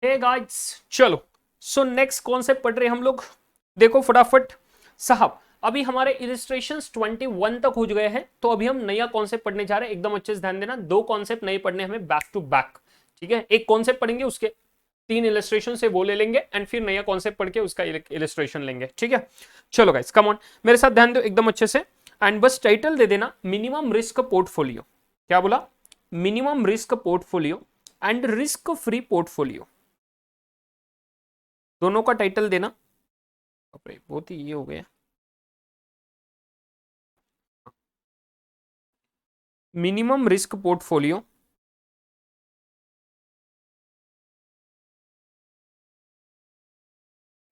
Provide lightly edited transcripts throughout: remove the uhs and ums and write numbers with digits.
Hey guys, चलो so next concept पढ़ रहे हैं हम लोग। देखो फटाफट साहब, अभी हमारे इलिस्ट्रेशंस 21 तक हो गए हैं, तो अभी हम नया कॉन्सेप्ट पढ़ने जा रहे हैं। एकदम अच्छे से ध्यान देना, दो कॉन्सेप्ट नए पढ़ने हमें बैक टू बैक। ठीक है, एक कॉन्सेप्ट पढ़ेंगे, उसके 3 इलिस्ट्रेशन से वो ले लेंगे एंड फिर नया कॉन्सेप्ट पढ़ के उसका इलिस्ट्रेशन लेंगे। ठीक है, चलो गाइस कम ऑन, मेरे साथ ध्यान दो एकदम अच्छे से। एंड बस टाइटल दे देना, मिनिमम रिस्क पोर्टफोलियो। क्या बोला? Minimum risk portfolio and risk free portfolio, दोनों का टाइटल देना। बहुत ही ये हो गया, minimum risk portfolio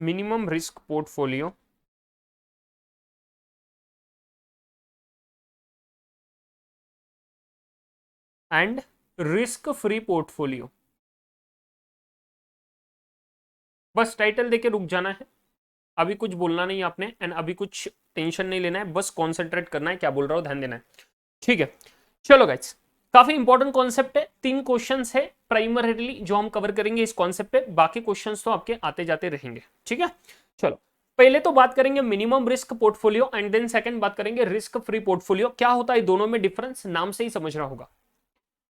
minimum risk portfolio and risk free portfolio. बस टाइटल देके रुक जाना है, अभी कुछ बोलना नहीं आपने एंड अभी कुछ टेंशन नहीं लेना है, बस कॉन्सेंट्रेट करना है, क्या बोल रहा हूं ध्यान देना है। ठीक है, चलो गाइस, काफी इंपॉर्टेंट कॉन्सेप्ट है। 3 क्वेश्चंस है प्राइमरीली जो हम कवर करेंगे इस कॉन्सेप्ट पे, बाकी क्वेश्चंस तो आपके आते जाते रहेंगे। ठीक है, चलो पहले तो बात करेंगे minimum risk portfolio and then second बात करेंगे रिस्क फ्री पोर्टफोलियो। क्या होता है दोनों में डिफरेंस, नाम से ही समझ रहा होगा।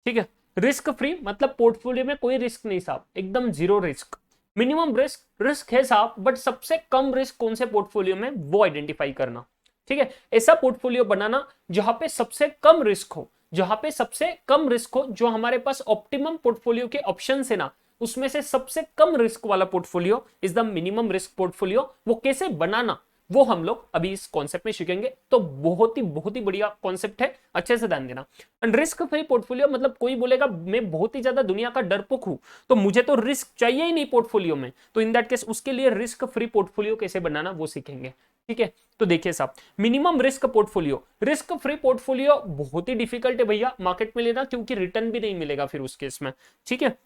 ठीक है, रिस्क फ्री मतलब पोर्टफोलियो में कोई रिस्क नहीं साहब, एकदम zero risk. Minimum risk, risk है साहब बट सबसे कम रिस्क कौन से पोर्टफोलियो में, वो आइडेंटिफाई करना। ठीक है, ऐसा पोर्टफोलियो बनाना जहां पे सबसे कम रिस्क हो, जहां पे सबसे कम रिस्क हो, जो हमारे पास ऑप्टिमम पोर्टफोलियो के ऑप्शन है ना, उसमें से सबसे कम रिस्क वाला portfolio is the minimum risk portfolio. वो कैसे बनाना, वो हम लोग अभी इस कॉन्सेप्ट में सीखेंगे। तो बहुत ही बढ़िया कॉन्सेप्ट है, अच्छे से ध्यान देना। एंड रिस्क फ्री पोर्टफोलियो मतलब कोई बोलेगा मैं बहुत ही ज्यादा दुनिया का डरपोक हूं, तो मुझे तो रिस्क चाहिए ही नहीं पोर्टफोलियो में, तो इन दैट केस उसके लिए रिस्क फ्री पोर्टफोलियो कैसे बनाना वो सीखेंगे। ठीक है, तो देखिए साहब, minimum risk portfolio, risk free portfolio बहुत ही डिफिकल्ट है भैया मार्केट में लेना, क्योंकि रिटर्न भी नहीं मिलेगा फिर उस केस में। ठीक है,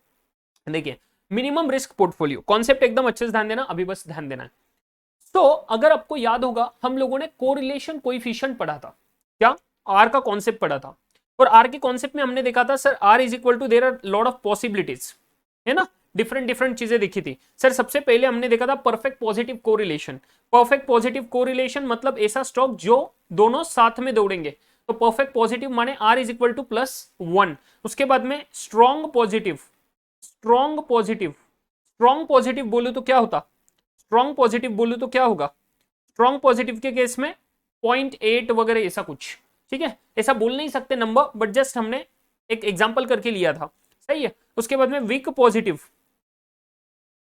देखिए मिनिमम रिस्क पोर्टफोलियो कॉन्सेप्ट एकदम अच्छे से ध्यान देना, अभी बस ध्यान देना है। तो अगर आपको याद होगा, हम लोगों ने कोरिलेशन कोएफिशिएंट पढ़ा था, क्या आर का कॉन्सेप्ट पढ़ा था, और आर के कॉन्सेप्ट में हमने देखा था sir R is equal to there are lot of possibilities, है ना, डिफरेंट डिफरेंट चीजें देखी थी सर। सबसे पहले हमने देखा था perfect positive correlation. Perfect positive correlation मतलब ऐसा स्टॉक जो दोनों साथ में दौड़ेंगे, तो परफेक्ट पॉजिटिव माने आर इज इक्वल टू +1। उसके बाद में strong positive, strong positive, strong positive बोलू तो क्या होता, स्ट्रॉन्ग पॉजिटिव बोलू तो क्या होगा, स्ट्रॉन्ग पॉजिटिव के केस में 0.8 वगैरह ऐसा कुछ। ठीक है, ऐसा बोल नहीं सकते नंबर, बट जस्ट हमने एक एग्जांपल करके लिया था, सही है। उसके बाद में वीक पॉजिटिव,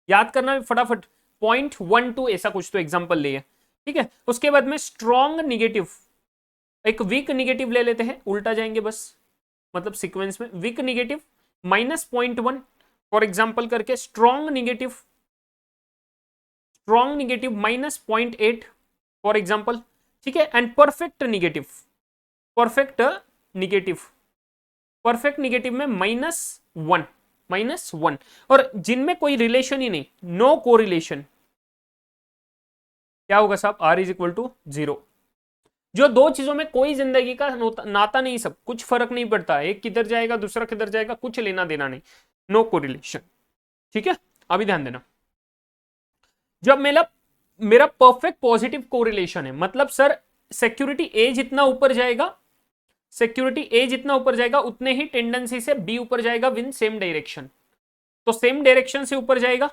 याद करना फटाफट, 0.12 ऐसा कुछ तो एग्जांपल लिए। ठीक है, उसके बाद में स्ट्रॉन्ग निगेटिव, एक वीक निगेटिव ले लेते हैं, उल्टा जाएंगे बस, मतलब सीक्वेंस में वीक निगेटिव -0.1 फॉर एग्जाम्पल करके, strong negative, strong negative -0.8 for example. ठीक है, and perfect negative, perfect negative, perfect negative में -1, -1, और जिनमें कोई रिलेशन ही नहीं, नो कोरिलेशन, क्या होगा साहब, आर इज इक्वल टू 0। जो दो चीजों में कोई जिंदगी का नाता नहीं, सब कुछ फर्क नहीं पड़ता, एक किधर जाएगा दूसरा किधर जाएगा, कुछ लेना देना नहीं, नो कोरिलेशन। ठीक है, अभी ध्यान देना, जब मेरा मेरा परफेक्ट पॉजिटिव कोरिलेशन है, मतलब सर सिक्योरिटी ए जितना ऊपर जाएगा, सिक्योरिटी ए जितना ऊपर जाएगा उतने ही टेंडेंसी से बी ऊपर जाएगा विन सेम डायरेक्शन। तो सेम डायरेक्शन से ऊपर जाएगा,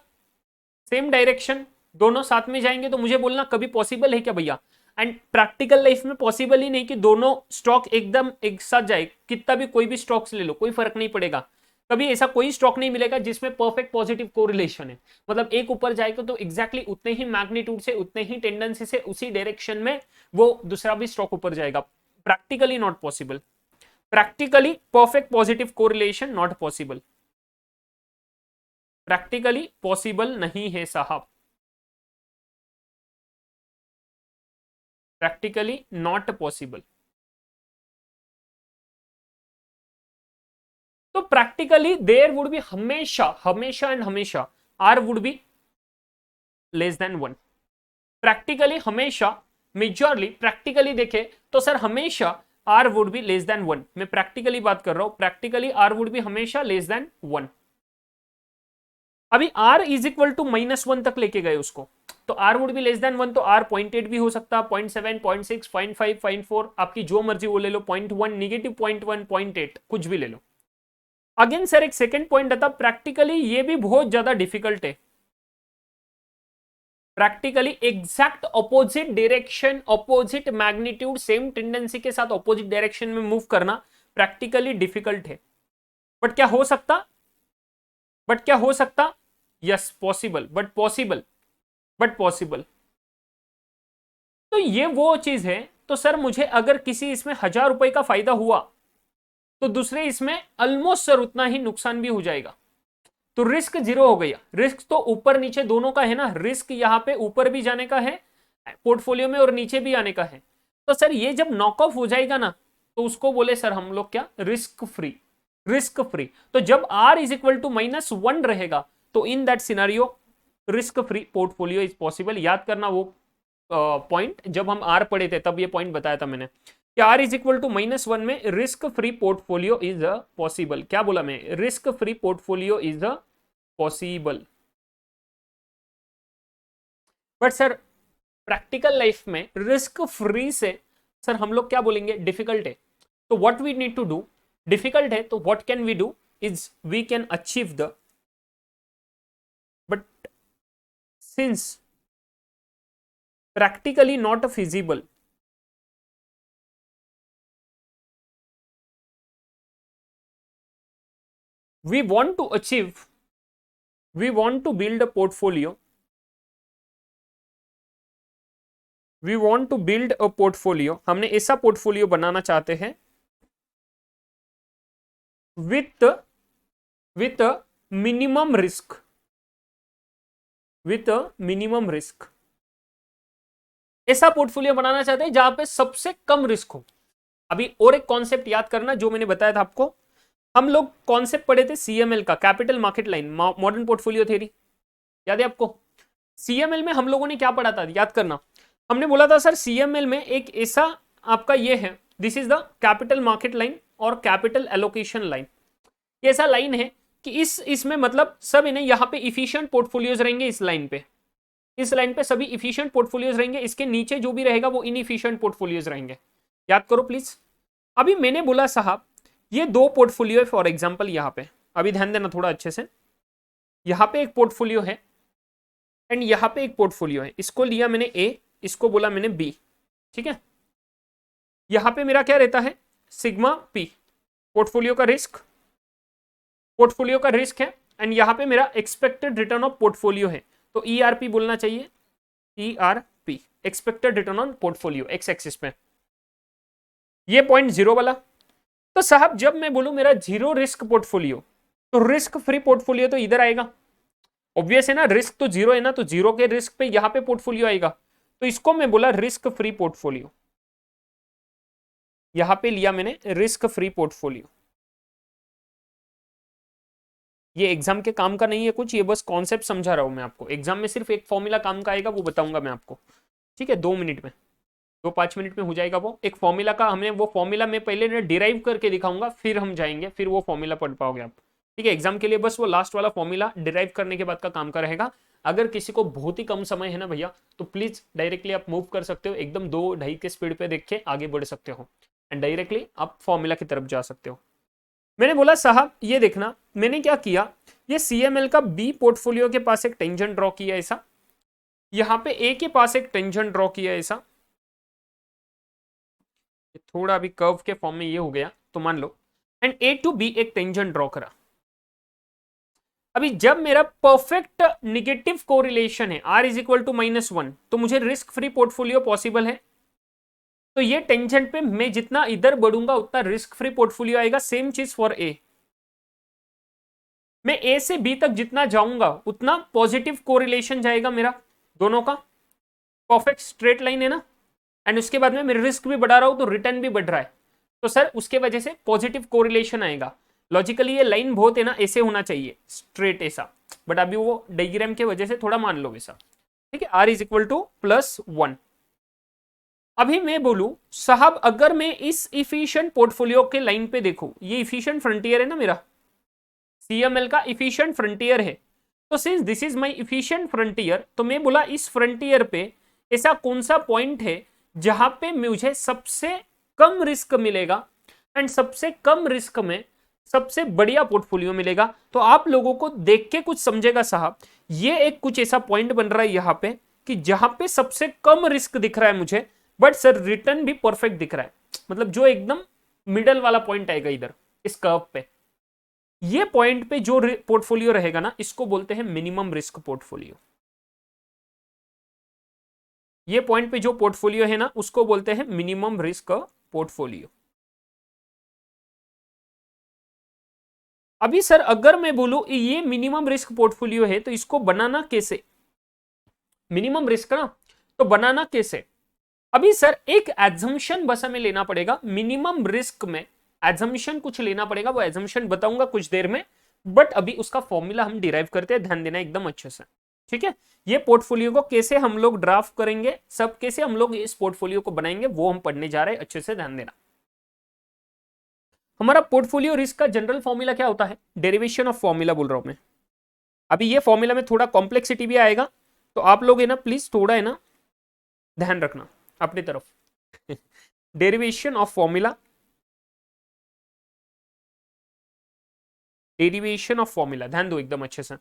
सेम डायरेक्शन, दोनों साथ में जाएंगे, तो मुझे बोलना कभी पॉसिबल है क्या भैया। एंड प्रैक्टिकल लाइफ में पॉसिबल ही नहीं कि दोनों स्टॉक एकदम एक साथ जाए, कितना भी कोई भी स्टॉक्स ले लो कोई फर्क नहीं पड़ेगा, कभी ऐसा कोई स्टॉक नहीं मिलेगा जिसमें परफेक्ट पॉजिटिव कोरिलेशन है, मतलब एक ऊपर जाएगा तो एग्जैक्टली उतने ही मैग्नीट्यूड से, उतने ही टेंडेंसी से, उसी डायरेक्शन में वो दूसरा भी स्टॉक ऊपर जाएगा। Practically not possible, practically perfect positive correlation not possible, practically possible नहीं है साहब, प्रैक्टिकली नॉट पॉसिबल। तो प्रैक्टिकली देयर वुड बी हमेशा, हमेशा एंड हमेशा R would be less than 1। Practically हमेशा, मेजरली प्रैक्टिकली देखे तो सर हमेशा R would be less than 1, मैं प्रैक्टिकली बात कर रहा हूं, प्रैक्टिकली आर वुड बी हमेशा लेस देन 1। अभी r इज इक्वल टू -1 तक लेके गए उसको, तो r would be less than 1, तो r 0.8 भी हो सकता, 0.7, 0.6, 0.5, 0.4, आपकी जो मर्जी वो ले लो, 0.1, -0.1, 0.8, कुछ भी ले लो। अगेन सर एक सेकेंड पॉइंट आता, प्रैक्टिकली ये भी बहुत ज्यादा डिफिकल्ट है, practically exact opposite direction, opposite magnitude, same tendency के साथ ऑपोजिट डायरेक्शन में मूव करना प्रैक्टिकली डिफिकल्ट है, बट क्या हो सकता, यस पॉसिबल, बट पॉसिबल। तो ये वो चीज है, तो सर मुझे अगर किसी इसमें 1000 रुपए का फायदा हुआ, तो दूसरे इसमें ऑलमोस्ट सर उतना ही नुकसान भी हो जाएगा, तो रिस्क जीरो हो गया। रिस्क तो ऊपर नीचे दोनों का है ना, रिस्क यहाँ पे ऊपर भी जाने का है पोर्टफोलियो में और नीचे भी आने का है, तो सर ये जब नॉक ऑफ हो जाएगा ना, तो उसको बोले सर हम लोग क्या, रिस्क फ्री। तो जब r इज इक्वल टू -1 रहेगा, तो in that scenario risk free portfolio is possible. याद करना वो पॉइंट, जब हम r पढ़े थे तब ये पॉइंट बताया था मैंने कि r इज इक्वल टू -1 में risk free portfolio is possible. क्या बोला मैं, risk free portfolio is possible. But sir practical life में रिस्क फ्री से सर हम लोग क्या बोलेंगे, डिफिकल्ट है। तो what we need to do, difficult है तो what can we do is we can achieve the, but since practically not feasible, we want to achieve, we want to build a portfolio, we want to build a portfolio, हमने ऐसा portfolio बनाना चाहते हैं with a minimum risk, with a minimum risk, ऐसा portfolio बनाना चाहते हैं जहां पे सबसे कम रिस्क हो। अभी और एक कॉन्सेप्ट याद करना जो मैंने बताया था आपको, हम लोग कॉन्सेप्ट पढ़े थे सीएमएल का, capital market line, modern portfolio theory, याद है आपको। सीएमएल में हम लोगों ने क्या पढ़ा था, याद करना, हमने बोला था सर सीएमएल में एक ऐसा आपका ये है, this is the capital market line और कैपिटल एलोकेशन लाइन। ये ऐसा लाइन है कि इसमें मतलब सब इन्हें यहाँ पे इफिशिएंट पोर्टफोलियोज रहेंगे, इस लाइन पे सभी इफिशिएंट पोर्टफोलियोज रहेंगे, इसके नीचे जो भी रहेगा वो इनइफिशिएंट पोर्टफोलियोज रहेंगे। याद करो प्लीज। अभी मैंने बोला साहब ये दो पोर्टफोलियो है फॉर एग्जांपल यहाँ पे, अभी ध्यान देना थोड़ा अच्छे से, यहाँ पे एक पोर्टफोलियो है एंड यहाँ पे एक पोर्टफोलियो है, इसको लिया मैंने ए, इसको बोला मैंने बी, ठीक है। यहाँ पे मेरा क्या रहता है, सिग्मा पी पोर्टफोलियो का रिस्क है, एंड यहाँ पे मेरा एक्सपेक्टेड रिटर्न ऑफ पोर्टफोलियो है, तो ERP बोलना चाहिए, ERP expected return on portfolio x axis पे, ये पॉइंट 0 वाला। तो साहब जब मैं बोलूं मेरा 0 रिस्क पोर्टफोलियो, तो रिस्क फ्री पोर्टफोलियो तो इधर आएगा, ऑब्वियस है ना, रिस्क तो 0 है ना, तो 0 के रिस्क पे यहां पे पोर्टफोलियो आएगा, तो इसको मैं बोला रिस्क फ्री पोर्टफोलियो, यहां पे लिया मैंने रिस्क फ्री पोर्टफोलियो। ये एग्जाम के काम का नहीं है कुछ, ये बस कॉन्सेप्ट समझा रहा हूं मैं आपको, एग्जाम में सिर्फ एक फॉर्मूला काम का आएगा, वो बताऊंगा मैं आपको, ठीक है, 2 मिनट में, 2-5 मिनट में हो जाएगा वो। एक फॉर्मूला का हमने वो फॉर्मूला में पहले डिराइव करके दिखाऊंगा, फिर हम जाएंगे, फिर वो फॉर्मूला पढ़ पाओगे आप, ठीक है। एग्जाम के लिए बस वो लास्ट वाला फॉर्मूला डिराइव करने के बाद का काम का रहेगा। अगर किसी को बहुत ही कम समय है ना भैया, तो प्लीज डायरेक्टली आप मूव कर सकते हो, एकदम 2-2.5 के स्पीड पे देख के आगे बढ़ सकते हो एंड डायरेक्टली आप फॉर्मूला की तरफ जा सकते हो। मैंने बोला साहब ये देखना मैंने क्या किया, ये CML का बी पोर्टफोलियो के पास एक टेंजेंट ड्रॉ किया ऐसा, यहाँ पे ए के पास एक टेंजेंट ड्रॉ किया ऐसा, थोड़ा अभी कर्व के फॉर्म में ये हो गया तो मान लो, एंड ए टू बी एक टेंजेंट ड्रॉ करा। अभी जब मेरा परफेक्ट निगेटिव कोरिलेशन है, r इज इक्वल टू -1, तो मुझे रिस्क फ्री पोर्टफोलियो पॉसिबल है। तो ये टेंजेंट पे मैं जितना इधर बढ़ूंगा उतना रिस्क फ्री पोर्टफोलियो आएगा। सेम चीज फॉर ए, मैं ए से बी तक जितना जाऊंगा उतना पॉजिटिव कोरिलेशन जाएगा मेरा दोनों का, परफेक्ट स्ट्रेट लाइन है ना, एंड उसके बाद में मैं रिस्क भी बढ़ा रहा हूं तो रिटर्न भी बढ़ रहा है, तो सर उसके वजह से पॉजिटिव कोरिलेशन आएगा। लॉजिकली ये लाइन बहुत है ना, ऐसे होना चाहिए स्ट्रेट ऐसा, बट अभी वो डायग्राम के वजह से थोड़ा मान लो वैसा, ठीक है। r is equal to +1। अभी मैं बोलूं साहब अगर मैं इस इफिशिएंट पोर्टफोलियो के लाइन पे देखूं, ये इफिशिएंट फ्रंटियर है ना मेरा, CML का इफिशिएंट फ्रंटियर है, तो since this is my efficient frontier, तो मैं बोला इस फ्रंटियर पे ऐसा कौन सा पॉइंट है जहां पे मुझे सबसे कम रिस्क मिलेगा एंड सबसे कम रिस्क में सबसे बढ़िया पोर्टफोलियो मिलेगा। तो आप लोगों को देख के कुछ समझेगा साहब, ये एक कुछ ऐसा पॉइंट बन रहा है यहां पे कि जहां पे सबसे कम रिस्क दिख रहा है मुझे, बट सर रिटर्न भी परफेक्ट दिख रहा है, मतलब जो एकदम मिडल वाला पॉइंट आएगा इधर इस कर्व पे, ये पॉइंट पे जो पोर्टफोलियो रहेगा ना, इसको बोलते हैं मिनिमम रिस्क पोर्टफोलियो। ये पॉइंट पे जो पोर्टफोलियो है ना, उसको बोलते हैं मिनिमम रिस्क पोर्टफोलियो। अभी सर अगर मैं बोलूं ये मिनिमम रिस्क पोर्टफोलियो है, तो इसको बनाना कैसे, मिनिमम रिस्क ना, तो बनाना कैसे। अभी सर एक एजम्पशन बस हमें लेना पड़ेगा मिनिमम रिस्क में, एजम्पशन कुछ लेना पड़ेगा, वो एजम्पशन बताऊंगा कुछ देर में, बट अभी उसका फॉर्मूला हम डिराइव करते हैं, ध्यान देना एकदम अच्छे से, ठीक है। ये पोर्टफोलियो को कैसे हम लोग ड्राफ्ट करेंगे, सब कैसे हम लोग इस पोर्टफोलियो को बनाएंगे, वो हम पढ़ने जा रहे हैं, अच्छे से ध्यान देना। हमारा पोर्टफोलियो रिस्क का जनरल फॉर्मूला क्या होता है, डेरिवेशन ऑफ फॉर्मूला बोल रहा हूं मैं। अभी ये फॉर्मूला में थोड़ा कॉम्प्लेक्सिटी भी आएगा, तो आप लोग है ना प्लीज थोड़ा है ना ध्यान रखना अपनी तरफ। Derivation of formula, derivation of formula, ध्यान दो एकदम अच्छे से।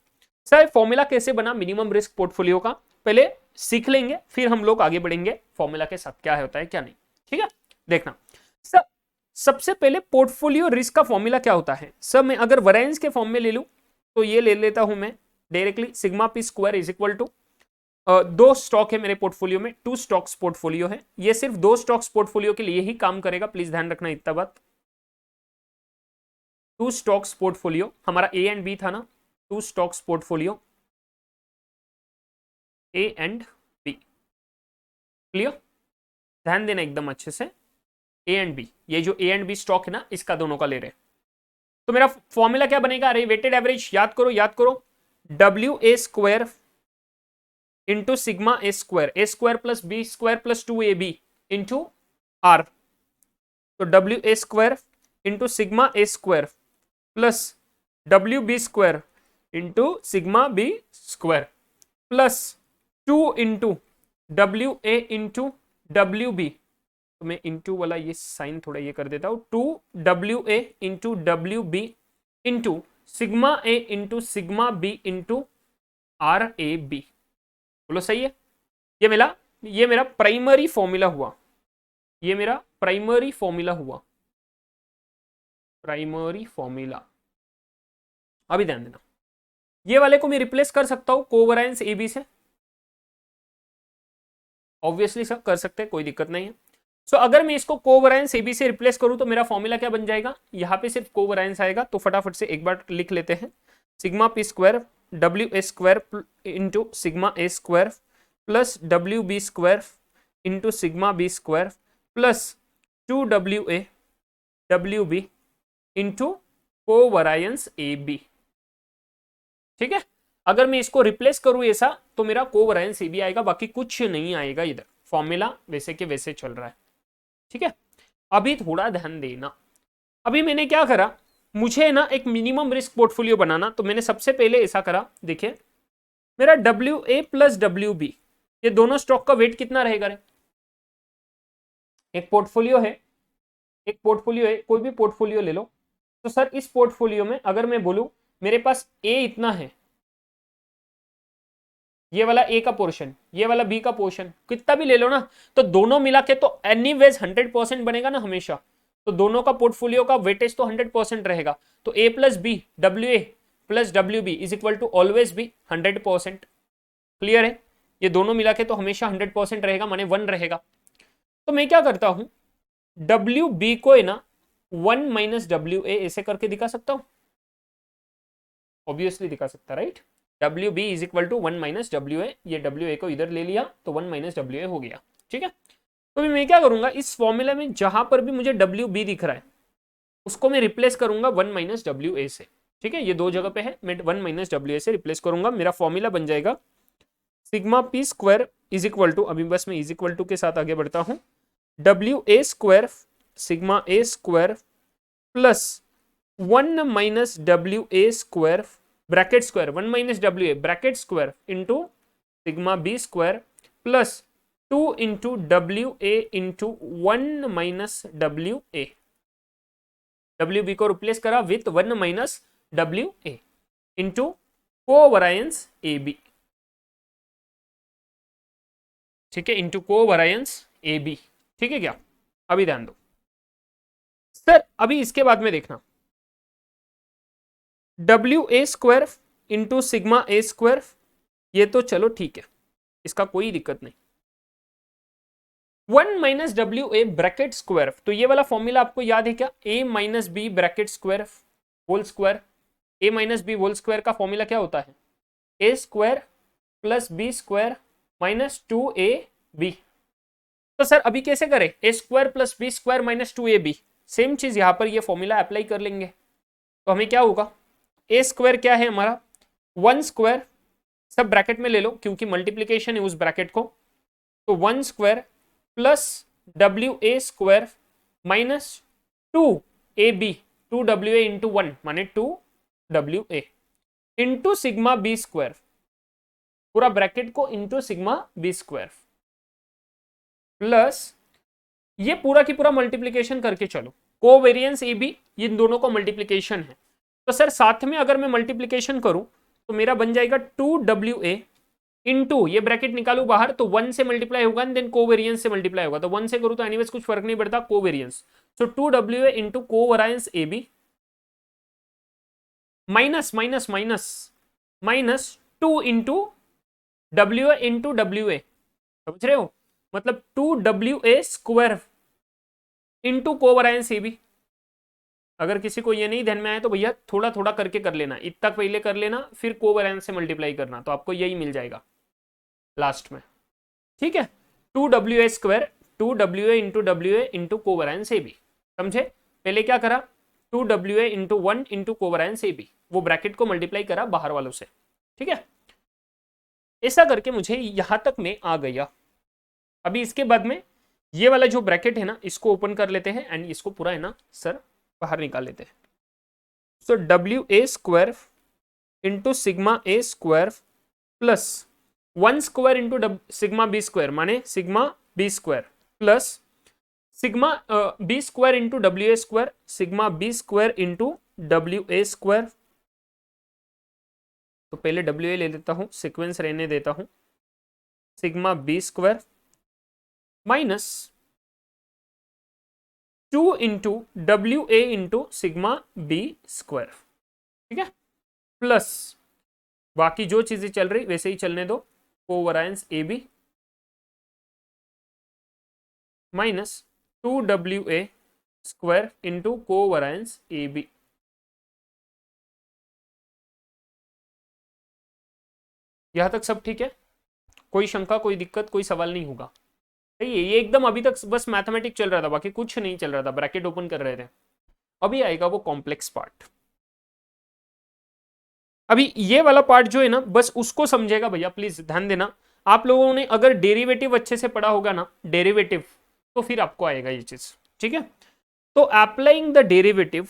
सर फॉर्मूला कैसे बना मिनिमम रिस्क पोर्टफोलियो का, पहले सीख लेंगे, फिर हम लोग आगे बढ़ेंगे फॉर्मूला के साथ क्या होता है क्या नहीं, ठीक है। देखना सर, सबसे पहले पोर्टफोलियो रिस्क का फॉर्मूला क्या होता है। सर मैं अगर वैरिएंस के फॉर्म में ले लूं, तो ये ले लेता हूं मैं directly, sigma P square is equal to, दो स्टॉक है मेरे पोर्टफोलियो में, 2 स्टॉक्स पोर्टफोलियो है, ये सिर्फ 2 स्टॉक्स पोर्टफोलियो के लिए ही काम करेगा, प्लीज ध्यान रखना इतना बात। 2 स्टॉक्स पोर्टफोलियो हमारा ए एंड बी था ना, 2 stocks portfolio A and B, clear, ध्यान देना एकदम अच्छे से। ए एंड बी, ये जो ए एंड बी स्टॉक है ना, इसका दोनों का ले रहे, तो मेरा फॉर्मूला क्या बनेगा, अरे वेटेड एवरेज याद करो याद करो, W A square into sigma A square plus B square plus 2ab into R, तो W A square into sigma A square plus W B square into sigma B square plus 2 into W A into W B, तो मैं into वाला ये sign थोड़ा ये कर देता हूं, 2 W A into W B into sigma A into sigma B into R A B, बोलो सही है। ये मेरा प्राइमरी फॉर्मूला हुआ, ये मेरा प्राइमरी फॉर्मूला हुआ, प्राइमरी फॉर्मूला। अभी ध्यान देना, ये वाले को मैं रिप्लेस कर सकता हूं कोवेरिएंस ए बी से, ऑब्वियसली सर कर सकते हैं, कोई दिक्कत नहीं है। सो अगर मैं इसको कोवेरिएंस ए बी से रिप्लेस करूं, तो मेरा फॉर्मूला क्या बन जाएगा, यहां पे सिर्फ कोवेरिएंस आएगा, तो फटाफट से एक बार लिख लेते हैं, sigma P square W A square into sigma A square plus W B square into sigma B square plus 2 W B into covariance A B, ठीक है। अगर मैं इसको रिप्लेस करूं ऐसा, तो मेरा कोवेरिएंस ए बी आएगा, बाकी कुछ नहीं आएगा इधर, फॉर्मूला वैसे के वैसे चल रहा है, ठीक है। अभी थोड़ा ध्यान देना, अभी मैंने क्या करा, मुझे ना एक मिनिमम रिस्क पोर्टफोलियो बनाना, तो मैंने सबसे पहले ऐसा करा, देखिए मेरा W A plus W B, ये दोनों स्टॉक का वेट कितना रहेगा रे, एक पोर्टफोलियो है, एक पोर्टफोलियो है, कोई भी पोर्टफोलियो ले लो, तो सर इस पोर्टफोलियो में अगर मैं बोलूं मेरे पास ए इतना है, ये वाला ए का पोर्शन, ये वाला बी का पोर्शन, कितना भी ले लो ना, तो दोनों मिला के तो एनीवेज 100% बनेगा ना हमेशा, तो दोनों का पोर्टफोलियो का वेटेज तो 100% रहेगा, तो A plus B W A plus W B is equal to always be 100%, clear है, ये दोनों मिला के तो हमेशा 100% रहेगा, माने 1 रहेगा। तो मैं क्या करता हूं, डब्ल्यू बी को है ना 1 माइनस डब्ल्यू ए ऐसे करके दिखा सकता हूं, ऑब्वियसली दिखा सकता, right, W B is equal to 1 minus W A, ये डब्ल्यू ए को इधर ले लिया तो 1 माइनस डब्ल्यू ए हो गया, ठीक है। तो मैं क्या करूंगा, इस फॉर्मूला में जहां पर भी मुझे डब्ल्यू बी दिख रहा है, उसको मैं रिप्लेस करूंगा 1 माइनस डब्ल्यू ए से, ठीक है, ये दो जगह पे है, मैं 1 माइनस डब्ल्यू ए से रिप्लेस करूंगा, मेरा फॉर्मूला बन जाएगा sigma P square is equal to, अभी बस मैं इज इक्वल टू के साथ आगे बढ़ता हूं, W A square sigma A square plus 1 minus W A square bracket square 1 minus W A bracket square into sigma B square plus 2 into W A into 1 minus W A, W B को replace करा with 1 minus W A into covariance A B, ठीक है, into covariance A B, ठीक है क्या। अभी ध्यान दो सर, अभी इसके बाद में देखना W A square into sigma A square, ये तो चलो ठीक है, इसका कोई दिक्कत नहीं। 1 minus W A bracket square, तो ये वाला फॉर्मूला आपको याद है क्या, A minus B bracket square whole square, A minus B whole square का फॉर्मूला क्या होता है, A square plus B square minus 2 A B. तो सर अभी कैसे करें, A square plus B square minus 2 B, same चीज यहां पर ये फॉर्मूला अप्लाई कर लेंगे। तो हमें क्या होगा, ए स्क्वायर क्या है हमारा 1 स्क्वायर, सब ब्रैकेट में ले लो क्योंकि मल्टीप्लीकेशन है उस ब्रैकेट को, तो 1 square plus W A square minus 2 A B, 2 W A into 1 माने 2 W A into sigma B square, पूरा ब्रैकेट को into sigma B square plus ये पूरा की पूरा मल्टीप्लीकेशन करके चलो, कोवेरियंस ए बी, इन दोनों को मल्टीप्लीकेशन है। तो सर साथ में अगर मैं मल्टीप्लीकेशन करूं तो मेरा बन जाएगा 2 WA इंटू, ये ब्रैकेट निकालू बाहर तो 1 से मल्टीप्लाई होगा एंड देन कोवेरियंस से मल्टीप्लाई होगा, तो 1 से करूं तो एनीवेज कुछ फर्क नहीं पड़ता, covariance. So 2 WA into covariance A B minus minus minus minus 2 into WA into WA, समझ रहे हो, मतलब 2 WA square into covariance A B. अगर किसी को ये नहीं ध्यान में आए तो भैया थोड़ा थोड़ा करके कर लेना, इतना पहले कर लेना फिर कोवेरियंस से मल्टीप्लाई करना, तो आपको यही मिल जाएगा लास्ट में, ठीक है। 2 WA square 2 WA into WA into covariance A B, समझे। पहले क्या करा 2 WA into 1 into covariance A B, वो ब्रैकेट को मल्टीप्लाई करा बाहर वालों से, ठीक है। ऐसा करके मुझे यहां तक में आ गया। अभी इसके बाद में ये वाला जो ब्रैकेट है ना इसको ओपन कर लेते हैं एंड इसको पूरा है ना सर बाहर निकाल लेते हैं। So WA square into sigma A square plus 1 square into sigma B square माने sigma B square plus sigma B square into WA square sigma B square into WA square. तो पहले WA ले लेता हूं, सीक्वेंस रहने देता हूं, sigma B square minus 2 into WA into sigma B square, ठीक है, प्लस बाकी जो चीजें चल रही वैसे ही चलने दो, covariance A B minus 2 WA square into covariance A B. यहां तक सब ठीक है, कोई शंका कोई दिक्कत कोई सवाल नहीं होगा, सही है। ये एकदम अभी तक बस मैथमेटिक चल रहा था, बाकी कुछ नहीं चल रहा था, ब्रैकेट ओपन कर रहे थे। अभी आएगा वो कॉम्प्लेक्स पार्ट। अभी ये वाला पार्ट जो है ना बस उसको समझेगा भैया, प्लीज ध्यान देना। आप लोगों ने अगर डेरिवेटिव अच्छे से पढ़ा होगा ना, डेरिवेटिव, तो फिर आपको आएगा ये चीज, ठीक है। तो अप्लाइंग द डेरिवेटिव,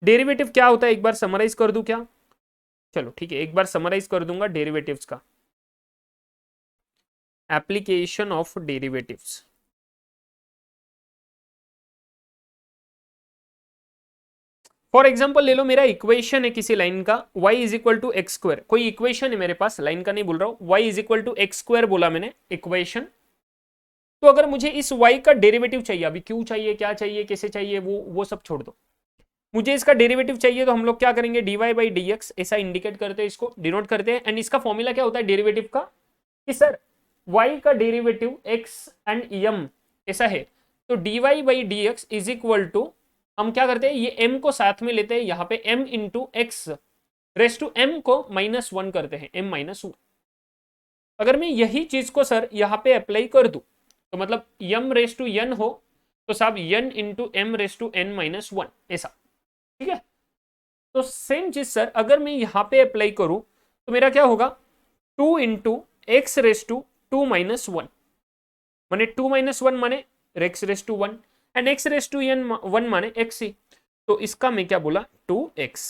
डेरिवेटिव क्या होता है एक बार समराइज कर दूं क्या, चलो ठीक है एक बार समराइज कर दूंगा डेरिवेटिव्स का। Application of derivatives, for example ले लो मेरा इक्वेशन है किसी लाइन का y is equal to x square, कोई इक्वेशन है मेरे पास, लाइन का नहीं बोल रहा हूं, y is equal to x square बोला मैंने इक्वेशन। तो अगर मुझे इस y का डेरिवेटिव चाहिए, अभी क्यों चाहिए क्या चाहिए कैसे चाहिए वो सब छोड़ दो, मुझे इसका डेरिवेटिव चाहिए, तो हम लोग क्या करेंगे dy बाई डी एक्स ऐसा इंडिकेट करते हैं, इसको डिनोट करते हैं। एंड इसका फॉर्मूला क्या होता है डेरिवेटिव का, कि सर y का डेरिवेटिव x एंड m ऐसा है, तो dy by D X is equal to, हम क्या करते हैं ये m को साथ में लेते हैं, यहाँ पे m into X raise to m को -1 करते हैं, m -1। अगर मैं यही चीज को सर यहाँ पे अप्लाई कर दूं तो मतलब m रेस टू n हो तो साहब n into m raise to n -1 ऐसा, ठीक है। तो सेम चीज सर अगर मैं यहाँ पे अप्लाई करूं तो मेरा क्या होगा 2 इंटू एक्स रेस टू 2 -1 माने 2 -1 माने x raise to 1 and x raise to n 1 माने x ही, तो इसका मैं क्या बोला 2x,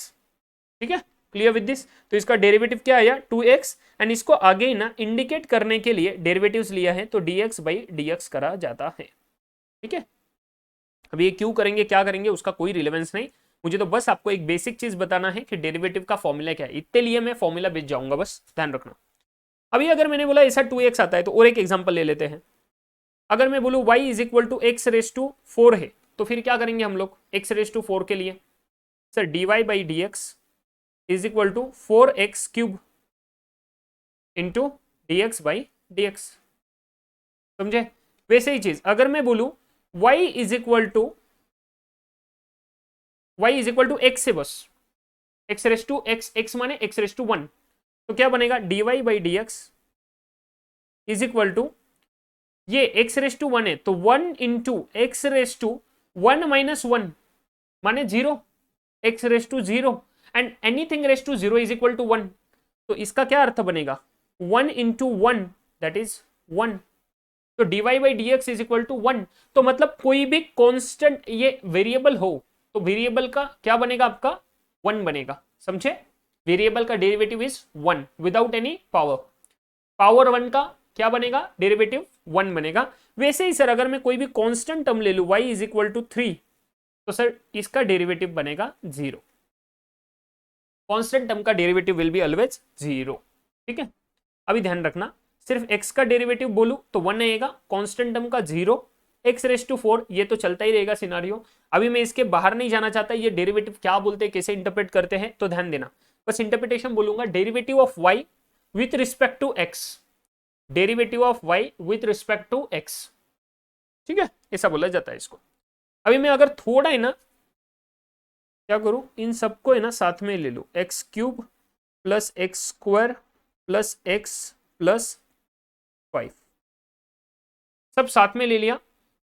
ठीक है क्लियर विद दिस? तो इसका डेरिवेटिव क्या आया 2x, एंड इसको आगे ना इंडिकेट करने के लिए डेरिवेटिव्स लिया है तो dx बाई dx करा जाता है। ठीक है, अब ये क्यों करेंगे क्या करेंगे उसका कोई रिलेवेंस नहीं, मुझे तो बस आपको एक बेसिक चीज बताना है कि डेरिवेटिव का फॉर्मूला क्या है, इतने लिए मैं फॉर्मूला बेच जाऊंगा, बस ध्यान रखना। अभी अगर मैंने बोला ऐसा 2x आता है तो और एक एग्जांपल ले लेते हैं। अगर मैं बोलूं y is equal to X raise to 4 है तो फिर क्या करेंगे हम लोग x रेस टू 4 के लिए, sir dy by D X is equal to 4x cube into D X by D X, समझे? वैसे ही चीज अगर मैं बोलूं y is equal to X से बस एक्स रेस टू एक्स माने एक्स रेस टू 1, तो क्या बनेगा dy by D X is equal to, ये एक्स रेस टू 1 है तो 1 into X raise to 1 minus 1 माने 0, x raise to 0 and anything raise to 0 is equal to 1, तो इसका क्या अर्थ बनेगा 1 इंटू 1 दैट इज 1, तो dy by D X is equal to 1, तो मतलब कोई भी कांस्टेंट ये वेरिएबल हो तो वेरिएबल का क्या बनेगा आपका 1 बनेगा, समझे? वेरिएबल का derivative is 1 without any power, power 1 का क्या बनेगा डेरिवेटिव 1 बनेगा। वैसे ही सर अगर मैं कोई भी कांस्टेंट टर्म ले लूं y इज इक्वल टू 3 तो सर इसका डेरिवेटिव बनेगा 0, कांस्टेंट टर्म का डेरिवेटिव विल बी ऑलवेज 0। ठीक है, अभी ध्यान रखना सिर्फ x का डेरिवेटिव बोलूं तो 1 आएगा, कांस्टेंट टर्म का 0, x रेस टू 4 ये तो चलता ही रहेगा सिनारियो। अभी मैं इसके बाहर नहीं जाना चाहता, ये डेरिवेटिव क्या बोलते हैं कैसे इंटरप्रेट करते हैं तो ध्यान देना, बस इंटरप्रिटेशन बोलूंगा derivative of y with respect to x, derivative of y with respect to x, ठीक है ऐसा बोला जाता है इसको। अभी मैं अगर थोड़ा है ना क्या करूं इन सबको है ना साथ में ले लूं, x cube plus x square plus x plus 5 सब साथ में ले लिया,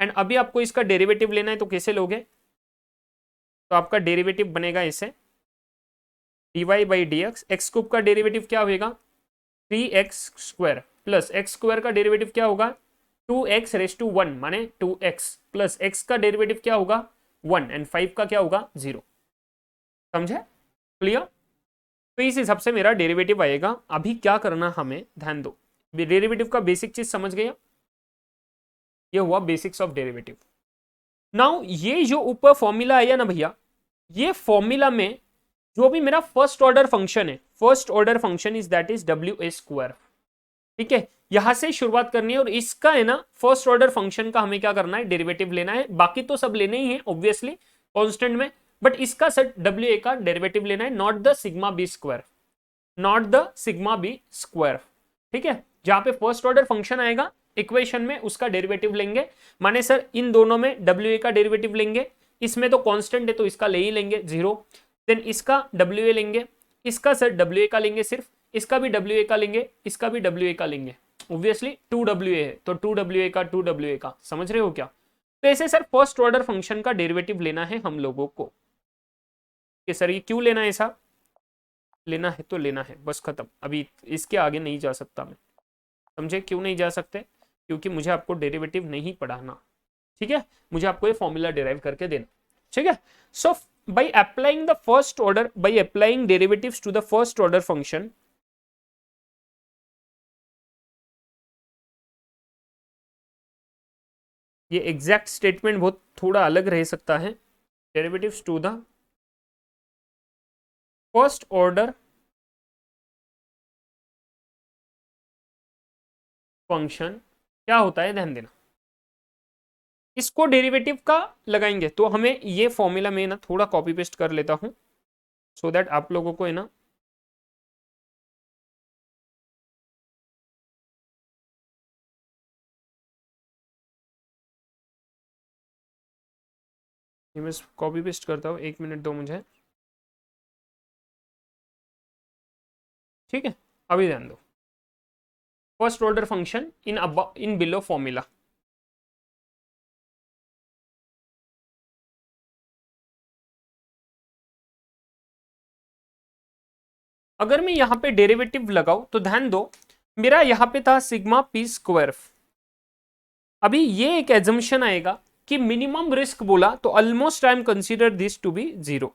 एंड अभी आपको इसका डेरिवेटिव लेना है तो कैसे लोगे, तो आपका डेरिवेटिव बनेगा ऐसे dy by D x, x cube का डेरिवेटिव क्या होगा 3x square plus x square का डेरिवेटिव क्या होगा 2x रेस टू 1 माने 2x प्लस x का डेरिवेटिव क्या होगा 1 एंड 5 का क्या होगा 0, समझे? क्लियर? तो इस हिसाब से मेरा डेरिवेटिव आएगा। अभी क्या करना हमें ध्यान दो, डेरिवेटिव का बेसिक चीज समझ गया, ये हुआ बेसिक्स ऑफ डेरिवेटिव। नाउ ये जो ऊपर फॉर्मूला आया ना भैया, ये फॉर्मूला में जो भी मेरा फर्स्ट ऑर्डर फंक्शन है, first order function is that is W A square, ठीक है यहां से शुरुआत करनी है और इसका है ना फर्स्ट ऑर्डर फंक्शन का हमें क्या करना है डेरिवेटिव लेना है, बाकी तो सब लेने ही है ऑब्वियसली कांस्टेंट में, बट इसका सर डब्ल्यू ए का डेरिवेटिव लेना है, not the sigma B square, not the sigma B square, ठीक है? जहां पे फर्स्ट ऑर्डर फंक्शन आएगा इक्वेशन में उसका डेरिवेटिव लेंगे, माने सर इन दोनों में डब्ल्यू ए का डेरिवेटिव लेंगे, इसमें तो कांस्टेंट है तो इसका ले ही लेंगे 0, देन इसका डब्ल्यू ए लेंगे, इसका सर डब्ल्यू ए का लेंगे सिर्फ, इसका भी डब्ल्यू ए का लेंगे, इसका भी डब्ल्यू ए का लेंगे, ऑब्वियसली 2 है तो 2 का 2 का, समझ रहे हो क्या? तो ऐसे सर फर्स्ट ऑर्डर फंक्शन का डेरिवेटिव लेना है हम लोगों को कि सर ये क्यों लेना है, ऐसा लेना है तो लेना है, बस खत्म, अभी इसके आगे नहीं जा सकता मैं, समझे? क्यों नहीं जा सकते? क्योंकि मुझे आपको डेरिवेटिव नहीं पढ़ाना, ठीक है? मुझे आपको ये फॉर्मूला डिराइव करके देना, ठीक है? सो by applying the first order, by applying derivatives to the first order function, ये एग्जैक्ट स्टेटमेंट बहुत थोड़ा अलग रह सकता है, derivatives to the first order function क्या होता है ध्यान देना, इसको डेरिवेटिव का लगाएंगे तो हमें ये फॉर्मूला में ना थोड़ा कॉपी पेस्ट कर लेता हूं सो दैट आप लोगों को है ना ये मैं कॉपी पेस्ट करता हूं, 1 मिनट दो मुझे, ठीक है? अभी ध्यान दो, first order function in below formula, अगर मैं यहां पे डेरिवेटिव लगाऊं तो ध्यान दो मेरा यहां पे था सिग्मा पी स्क्वायर, अभी ये एक एजम्पशन आएगा कि मिनिमम रिस्क बोला तो almost I am consider this to be 0,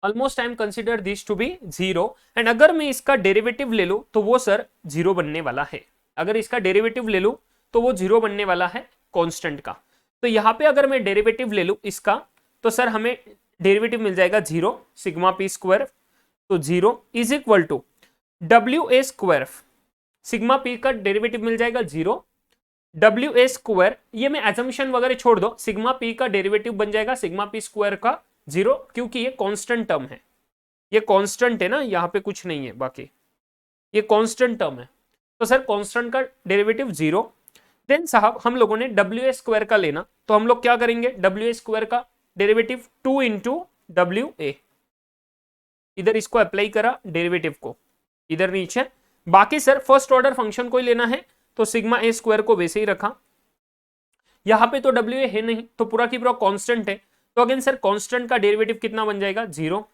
almost I am consider this to be zero. And अगर मैं इसका डेरिवेटिव ले लूं तो वो सर जीरो बनने वाला है। अगर इसका डेरिवेटिव ले लूं तो वो जीरो बनने वाला है कांस्टेंट का। तो यहां पे अगर मैं डेरिवेटिव ले लूं इसका तो सर हमें डेरिवेटिव मिल जाएगा जीरो सिग्मा पी स्क्वायर। तो zero is equal to W A square, sigma P का डेरिवेटिव मिल जाएगा जीरो, डब्ल्यू ए स्क्वायर, ये मैं एजम्पशन वगैरह छोड़ दो, सिग्मा पी का डेरिवेटिव बन जाएगा सिग्मा पी स्क्वायर का जीरो, क्योंकि ये कांस्टेंट टर्म है, ये कांस्टेंट है ना, यहाँ पे कुछ नहीं है बाकी, ये कांस्टेंट टर्म है। तो सर कांस्टेंट का डेरिवेटिव जीरो। देन साहब हम लोगों ने डब्ल्यू ए स्क्वायर का लेना, तो हम लोग क्या करेंगे, डब्ल्यू ए स्क्वायर का डेरिवेटिव टू इंटू डब्ल्यू ए, इधर इसको अप्लाई करा डेरिवेटिव को इधर नीचे। बाकी सर फर्स्ट ऑर्डर फंक्शन को ही लेना है, तो सिग्मा ए स्क्वायर को वैसे ही रखा। यहां पे तो डब्ल्यू ए है नहीं, तो पूरा की पूरा कांस्टेंट है, तो अगेन सर कांस्टेंट का डेरिवेटिव कितना बन जाएगा, zero.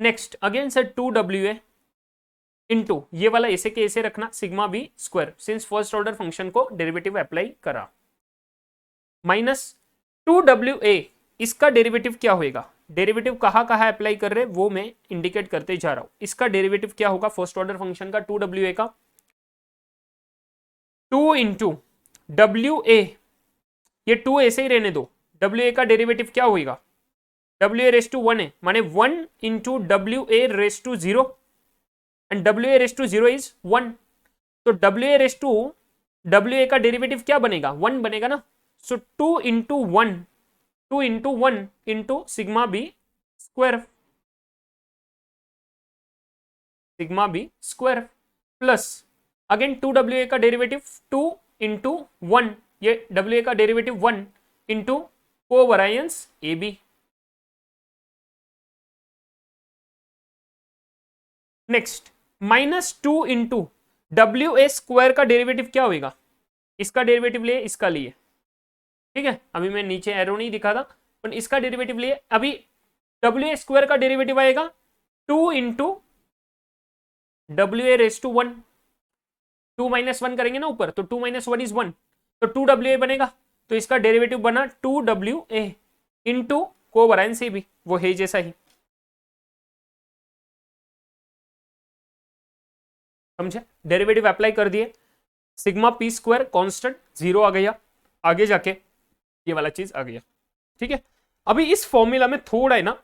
Next again sir two W A into ये वाला ऐसे के ऐसे रखना sigma B square, since first order function को डेरिवेटिव अप्लाई करा, माइनस टू डब्ल्यू ए, इसका डेरिवेटिव क्या होगा, डेरिवेटिव कहाँ कहाँ अप्लाई कर रहे वो मैं इंडिकेट करते जा रहा हूं। इसका डेरिवेटिव क्या होगा फर्स्ट ऑर्डर फंक्शन का, टू डब्ल्यू ए का, टू इंटू डब्ल्यू ए, ये टू ऐसे ही रहने दो, डब्ल्यू ए का डेरिवेटिव क्या होगा, W A raise to one है, माने one into W A raise to zero, and W A raise to zero is one. तो W A raise to W A का डेरिवेटिव क्या बनेगा, वन बनेगा ना। So two into one into sigma B square, sigma B square plus again two W A का derivative two into one, ये W A का derivative one into covariance A B. Next minus two into W A square का derivative क्या होगा, इसका derivative लिए इसका लिए, ठीक है, अभी मैं नीचे एरो नहीं दिखा था, पर इसका डेरिवेटिव लिए अभी डब्ल्यू ए स्क्वायर का डेरिवेटिव आएगा two into W A raise to one, two minus one करेंगे ना ऊपर, तो two minus one is one, तो टू डब्ल्यू ए बनेगा, तो इसका डेरिवेटिव बना two W A into covariance A B, वो है जैसा ही, समझे, डेरिवेटिव अप्लाई कर दिए, sigma P square constant zero आ गया, आगे जाके ये वाला चीज आ गया, ठीक है। अभी इस फॉर्मूला में थोड़ा है ना,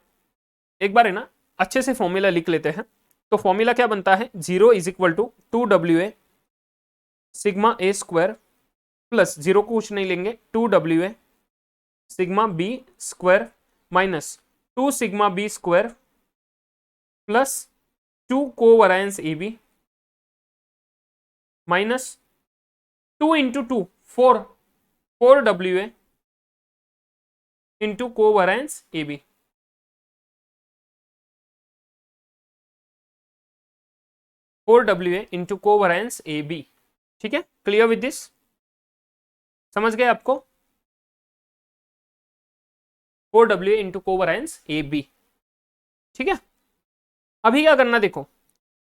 एक बार है ना अच्छे से फॉर्मूला लिख लेते हैं। तो फॉर्मूला क्या बनता है, zero is equal to two W A sigma A square plus zero को कुछ नहीं लेंगे, two W A sigma B square minus two sigma B square plus two covariance A B minus two into two four, four W A into covariance A B, four W A into covariance A B, ठीक है, clear with this, समझ गए आपको, four W A into covariance A B, ठीक है। अभी क्या करना देखो,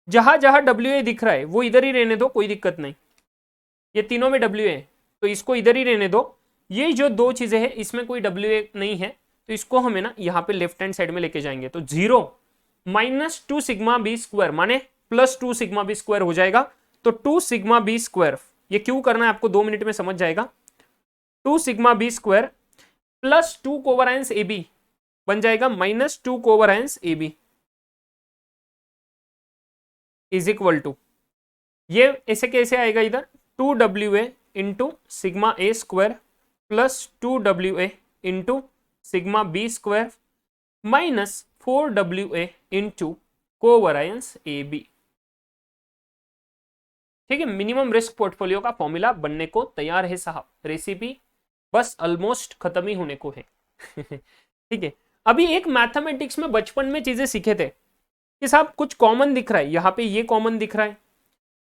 जहां जहां डब्ल्यू ए दिख रहा है वो इधर ही रहने दो, कोई दिक्कत नहीं, ये तीनों में डब्ल्यू ए तो इसको इधर ही रहने दो, ये जो दो चीजें हैं इसमें कोई डब्ल्यू ए नहीं है, तो इसको हमें ना यहाँ पे लेफ्ट हैंड साइड में लेके जाएंगे, तो zero minus two sigma B square माने plus two sigma B square हो जाएगा, तो टू सिग्मा बी स्क्वायर, ये क्यों करना है आपको 2 मिनट में समझ जाएगा, two sigma B square plus two covariance A B बन जाएगा minus two covariance A B is equal to, ये ऐसे कैसे आएगा इधर, two W A into sigma A square plus two W A into sigma B square minus four W A into covariance A B, ठीक है। Minimum risk portfolio का formula बनने को तैयार है साहब, रेसिपी बस ऑलमोस्ट खत्म ही होने को है ठीक है। अभी एक मैथमेटिक्स में बचपन में चीजें सीखे थे कि साहब कुछ कॉमन दिख रहा है, यहाँ पे ये कॉमन दिख रहा है,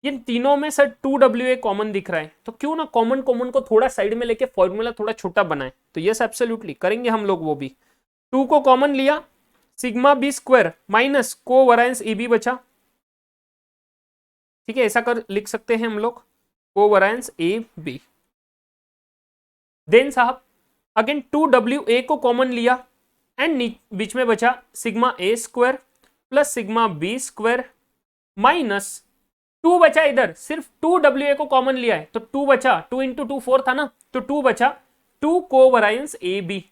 ये तीनों में sir two W A common दिख रहा है, तो क्यों ना कॉमन कॉमन को थोड़ा साइड में लेके फॉर्मूला थोड़ा छोटा बनाए, तो यस एब्सोल्युटली करेंगे हम लोग वो भी। टू को कॉमन लिया, sigma B square minus covariance A B बचा, ठीक है, ऐसा कर लिख सकते हैं हम लोग, कोवैरियंस ए बी। देन साहब अगेन टू डब्ल्यू ए को कॉमन लिया, एंड बीच में बचा sigma A square plus sigma B square minus 2 बचा, इधर सिर्फ 2 डब्ल्यू ए को कॉमन लिया है तो 2 बचा, 2 इंटू 2 4 था ना, तो 2 बचा, 2 कोवेरिएंस ए बी।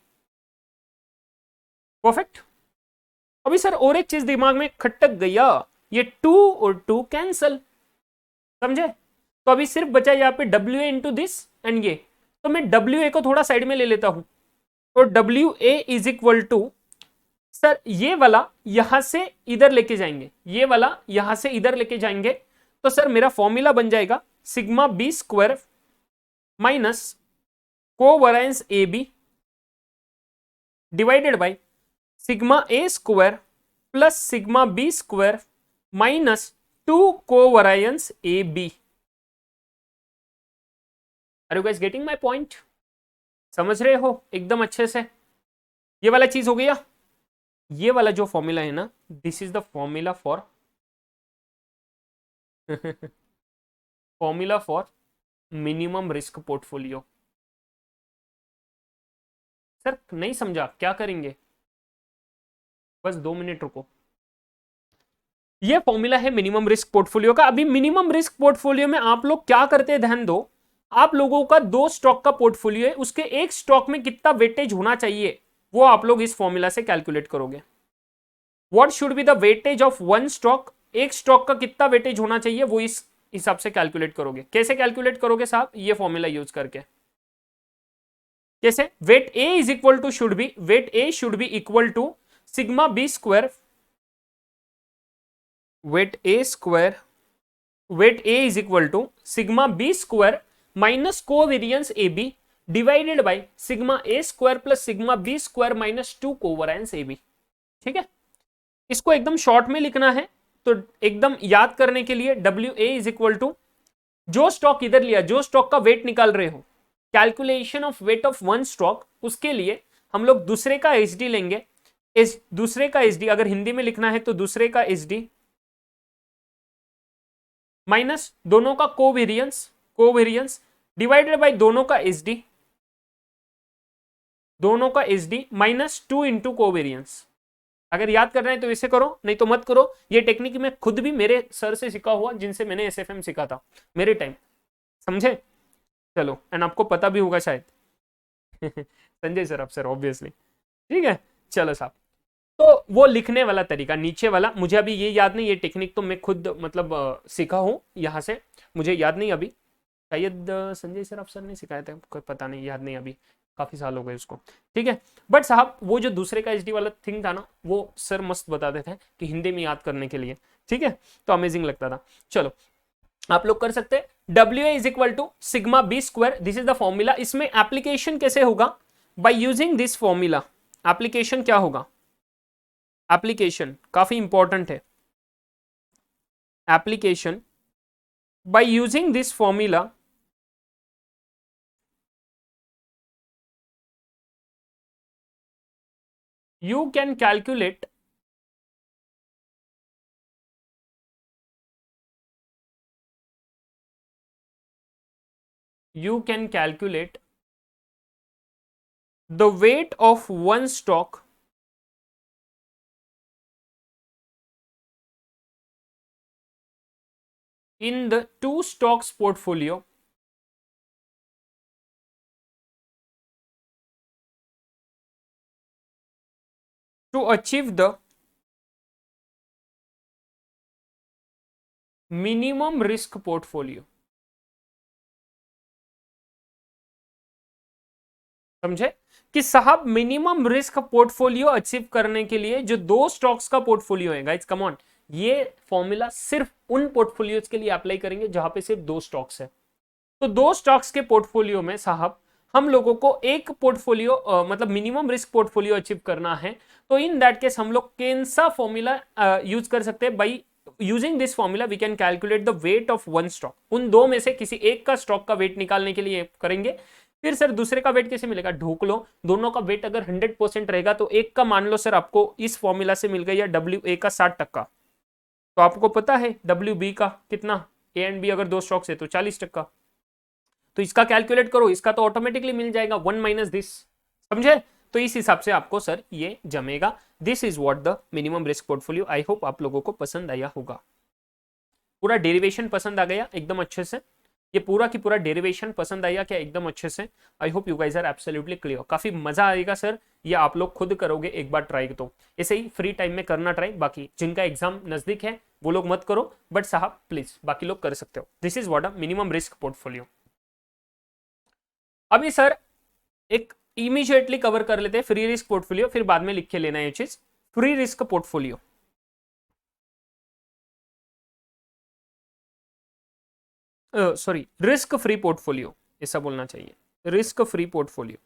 परफेक्ट। अभी सर और एक चीज दिमाग में खटक गया, ये 2 और 2 कैंसल, समझे? तो अभी सिर्फ बचा यहाँ पे W A into this and ये, तो मैं डब्ल्यू ए को थोड़ा साइड में ले लेता हूं, तो W A is equal to, sir ये वाला यहां से इधर लेके जाएंगे, ये वाला यहां से इधर लेके जाएंगे, तो सर मेरा फॉर्मूला बन जाएगा sigma B square minus covariance A B divided by sigma A square plus sigma B square minus 2 covariance A B. Are you guys getting my point? समझ रहे हो एकदम अच्छे से? ये वाला चीज हो गया, ये वाला जो फॉर्मूला है ना, this is the formula for formula for minimum risk portfolio. Sir नहीं समझा, क्या करेंगे? बस 2 मिनट रुको। ये फॉर्मूला है मिनिमम रिस्क पोर्टफोलियो का। अभी मिनिमम रिस्क पोर्टफोलियो में आप लोग क्या करते हैं, ध्यान दो। आप लोगों का 2 स्टॉक का पोर्टफोलियो है, उसके एक स्टॉक में कितना वेटेज होना चाहिए वो आप लोग इस फॉर्मूला से कैलकुलेट करोगे। What should be the weightage of one stock, एक स्टॉक का कितना वेटेज होना चाहिए वो इस हिसाब से कैलकुलेट करोगे। कैसे कैलकुलेट करोगे साहब? ये फॉर्मूला यूज करके। कैसे? Weight A is equal to should be, weight A should be equal to sigma B square, weight A square, weight A is equal to sigma B square minus covariance A B divided by sigma A square plus sigma B square minus 2 covariance A B. ठीक है, इसको एकदम short में लिखना है तो एकदम याद करने के लिए W A is equal to, जो स्टॉक इधर लिया, जो स्टॉक का वेट निकाल रहे हो, calculation of weight of one stock, उसके लिए हम लोग दूसरे का एच डी लेंगे। इस दूसरे का एच डी अगर हिंदी में लिखना है तो दूसरे का एच डी माइनस दोनों का कोवेरिएंस, कोवेरिएंस डिवाइडेड बाय दोनों का एच डी, दोनों का H D minus 2 into covariance. अगर याद करना है तो इसे करो, नहीं तो मत करो। ये टेक्निक मैं खुद भी मेरे सर से सीखा हुआ, जिनसे मैंने एसएफएम सीखा था मेरे टाइम, समझे? चलो, एंड आपको पता भी होगा शायद संजय सर, अब सर ऑब्वियसली। ठीक है, चलो साहब, तो वो लिखने वाला तरीका नीचे वाला, मुझे अभी ये याद नहीं, ये टेक्निक तो मैं खुद मतलब सीखा हूँ यहाँ से, मुझे याद नहीं अभी, शायद संजय सर अफसर ने सिखाया था, कोई पता नहीं, याद नहीं अभी, काफी साल हो गए उसको। ठीक है, बट साहब वो जो दूसरे का एचडी वाला थिंग था ना, वो सर मस्त बताते थे कि हिंदी में याद करने के लिए। ठीक है, तो अमेजिंग लगता था। चलो आप लोग कर सकते हैं, W is equal to sigma B square, this is the formula. इसमें एप्लीकेशन कैसे होगा? By using this formula. Application क्या होगा? एप्लीकेशन काफी इंपॉर्टेंट है। Application by using this formula, you can calculate the weight of one stock in the two stocks portfolio to achieve the minimum risk portfolio। समझे कि साहब minimum risk portfolio achieve करने के लिए जो 2 स्टॉक्स का पोर्टफोलियो है, गाइस कम ऑन, ये फॉर्मूला सिर्फ उन पोर्टफोलियोज के लिए अप्लाई करेंगे जहां पे सिर्फ 2 स्टॉक्स है। तो 2 स्टॉक्स के पोर्टफोलियो में साहब हम लोगों को एक पोर्टफोलियो मतलब मिनिमम रिस्क पोर्टफोलियो अचीव करना है, तो इन दैट केस हम लोग कौन सा फॉर्मूला यूज कर सकते हैं? By using this formula we can calculate the weight of one stock. उन 2 में से किसी एक का स्टॉक का वेट निकालने के लिए करेंगे। फिर सर दूसरे का वेट कैसे मिलेगा? ढूंढ लो, दोनों का वेट अगर 100% रहेगा तो एक का मान लो सर आपको इस फॉर्मूला से मिल गया डब्ल्यू ए का 60%, तो आपको पता है डब्ल्यू बी का कितना, ए एंड बी अगर 2 स्टॉक्स है तो 40%, तो इसका कैलकुलेट करो, इसका तो ऑटोमेटिकली मिल जाएगा 1 माइनस दिस। समझे? तो इस हिसाब से आपको सर ये जमेगा। This is what the minimum risk portfolio. I hope आप लोगों को पसंद आया होगा। पूरा डेरिवेशन पसंद आ गया एकदम अच्छे से? ये पूरा की पूरा डेरिवेशन पसंद आया क्या एकदम अच्छे से? I hope you guys are absolutely clear. काफी मजा आएगा सर, ये आप लोग खुद करोगे एक बार ट्राई। तो ऐसे ही फ्री टाइम में करना ट्राई। बाकी जिनका एग्जाम नजदीक है वो लोग मत करो, बट साहब प्लीज बाकी लोग कर सकते हो। This is what a minimum risk portfolio. अभी सर एक इमीडिएटली कवर कर लेते हैं फ्री रिस्क पोर्टफोलियो, फिर बाद में लिख के लेना है ये चीज। Free risk portfolio, sorry risk free portfolio ऐसा बोलना चाहिए, risk free portfolio.